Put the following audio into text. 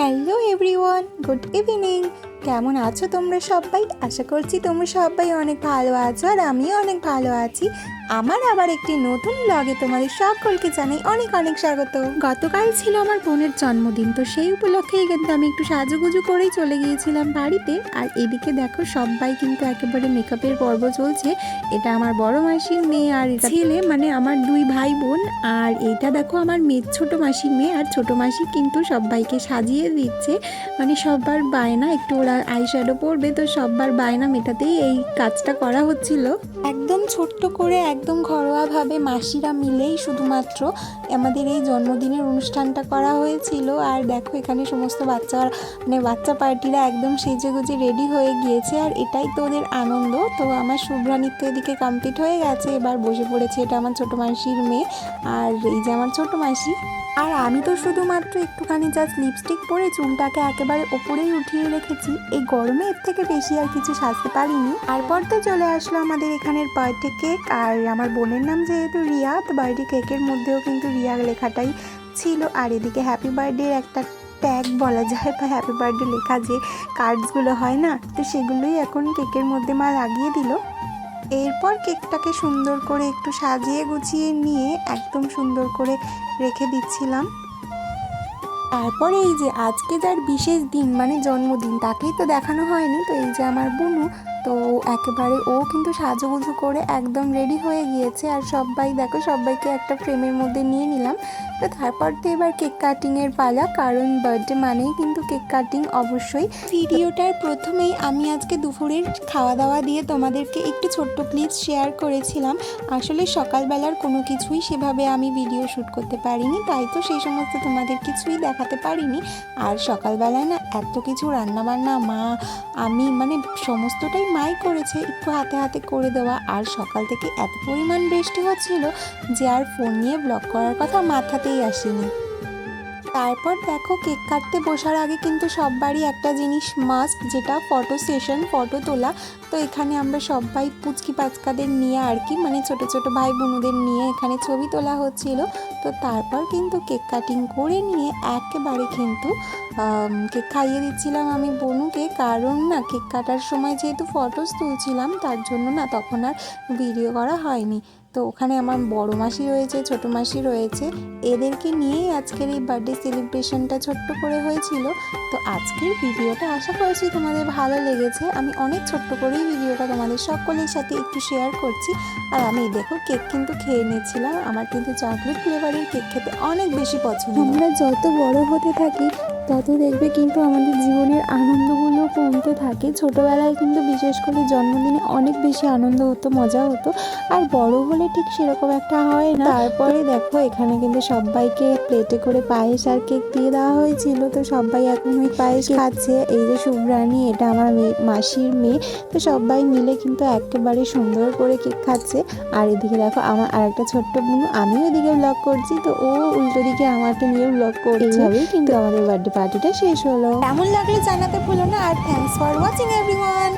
Hello everyone, good evening. কেমন আছো তোমরা সবাই? আশা করছি তোমরা সবাই অনেক ভালো আছো আর আমিও অনেক ভালো আছি। আমার আবার একটি নতুন ব্লগে তোমাদের সকলকে জানাই অনেক অনেক স্বাগত। গতকাল ছিল আমার বোনের জন্মদিন, তো সেই উপলক্ষেই কিন্তু আমি একটু সাজুগুজু করেই চলে গিয়েছিলাম বাড়িতে। আর এদিকে দেখো সবাই কিন্তু একেবারে মেকআপের পর্ব চলছে। এটা আমার বড় মাসির মেয়ে আর ছেলে, মানে আমার দুই ভাই বোন। আর এটা দেখো আমার ছোট মাসির মেয়ে, আর ছোট মাসি কিন্তু সবাইকে সাজিয়ে দিচ্ছে। মানে সবার বায়না, একটু ওরা আইশ্যাডো পরবে, তো সবার বায়না মেটাতেই এই কাজটা করা হচ্ছিল। একদম ছোট্ট করে, একদম ঘরোয়াভাবে মাসিরা মিলেই শুধুমাত্র আমাদের এই জন্মদিনের অনুষ্ঠানটা করা হয়েছিল। আর দেখো এখানে সমস্ত বাচ্চা পার্টিরা একদম সেজেগুজে রেডি হয়ে গিয়েছে, আর এটাই তো ওদের আনন্দ। তো আমার শুভ্রা নৃত্য এদিকে কমপ্লিট হয়ে গেছে, এবার বসে পড়েছে। এটা আমার ছোট মাসির মেয়ে, আর এই যে আমার ছোট মাসি। আর আমি তো শুধুমাত্র একটুখানি জাস্ট লিপস্টিক পরে চুলটাকে একেবারে ওপরেই উঠিয়ে রেখেছি। এই গরমে এর থেকে বেশি আর কিছু সাজতে পারিনি। তারপর তো চলে আসলো আমাদের এখানের বার্থডে কেক। আর আমার বোনের নাম যেহেতু রিয়া, তো বার্থডে কেকের মধ্যেও কিন্তু রিয়া লেখাটাই ছিল। আর এদিকে হ্যাপি বার্থডের একটা ট্যাগ বলা যায়, বা হ্যাপি বার্থডে লেখা যে কার্ডসগুলো হয় না, তো সেগুলোই এখন কেকের মধ্যে মা লাগিয়ে দিল। এরপর কেকটাকে সুন্দর করে একটু সাজিয়ে গুছিয়ে নিয়ে একদম সুন্দর করে রেখে দিচ্ছিলাম। তারপরে এই যে আজকে যার বিশেষ দিন, মানে জন্মদিন, তাকেই তো দেখানো হয়নি। তো এই যে আমার বুনু, তো একেবারে ও কিন্তু সাজুগুজু করে একদম রেডি হয়ে গিয়েছে। আর সবাই দেখো, সবাইকে একটা ফ্রেমের মধ্যে নিয়ে নিলাম। তো তারপর তো এবার কেক কাটিংয়ের পালা, কারণ বার্থডে মানেই কিন্তু কেক কাটিং অবশ্যই। ভিডিওটার প্রথমেই আমি আজকে দুপুরের খাওয়া দাওয়া দিয়ে তোমাদেরকে একটু ছোট্ট ক্লিপস শেয়ার করেছিলাম। আসলে সকালবেলার কোনো কিছুই সেভাবে আমি ভিডিও শ্যুট করতে পারিনি, তাই তো সেই সমস্ত তোমাদের কিছুই দেখাতে পারিনি। আর সকালবেলায় না এত কিছু রান্নাবান্না আমি মানে সমস্তটাই মাই করেছে, একটু হাতে হাতে করে দেওয়া। আর সকাল থেকে এত পরিমাণ বৃষ্টি হচ্ছিল যে আর ফোন নিয়ে ব্লগ করার কথা মাথাতেই আসেনি। তারপর দেখো কেক কাটতে বসার আগে কিন্তু সববারই একটা জিনিস মাস্ট, যেটা ফটো সেশন, ফটো তোলা। তো এখানে আমরা সবাই পুচকি পাচকাদের নিয়ে আর কি, মানে ছোট ছোট ভাই বোনদের নিয়ে এখানে ছবি তোলা হচ্ছিল। তো তারপর কিন্তু কেক কাটিং করে নিয়ে একেবারে কিন্তু কেক খাইয়ে দিচ্ছিলাম আমি বনুকে। কারণ না কেক কাটার সময় যেহেতু ফটোস তুলছিলাম, তার জন্য না তখন আর ভিডিও করা হয়নি। তো ওখানে আমার বড় মাসি রয়েছে, ছোট মাসি রয়েছে, এদেরকে নিয়েই আজকের এই বার্থডে সেলিব্রেশনটা ছোট্ট করে হয়েছিল। তো আজকের ভিডিওটা আশা করছি তোমাদের ভালো লেগেছে। আমি অনেক ছোট্ট করেই ভিডিওটা তোমাদের সকলের সাথে একটু শেয়ার করছি। আর আমি দেখো কেক কিন্তু খেয়ে নিচ্ছিলাম। আমার কিন্তু চকলেট ফ্লেভারের কেক খেতে অনেক বেশি পছন্দ। আমরা যত বড় হতে থাকি তত দেখবে কিন্তু আমাদের জীবনের আনন্দগুলো কমতে থাকে। ছোটোবেলায় কিন্তু বিশেষ করে জন্মদিনে অনেক বেশি আনন্দ হতো, মজা হতো। আর বড় হলে ঠিক সেরকম একটা হয় না। তারপরে দেখো এখানে কিন্তু সবাইকে প্লেটে করে পায়েস আর কেক দিয়ে দেওয়া হয়েছিল। তো সবাই এখন ওই পায়েস খাচ্ছে। এই যে শুভ্রানী, এটা আমার মাসির মেয়ে। তো সবাই মিলে কিন্তু একেবারে সুন্দর করে কেক খাচ্ছে। আর এদিকে দেখো আমার আর একটা ছোট্ট বোন, আমিও এদিকে ব্লগ করছি, তো ও উল্টো দিকে আমাকে নিয়ে ব্লগ করছে। এইভাবেই কিন্তু আমাদের বার্থডে পার্টিটা শেষ হলো। কেমন লাগলো জানাতে ভুলো না। আর থ্যাঙ্কস ফর ওয়াচিং এভরিওয়ান।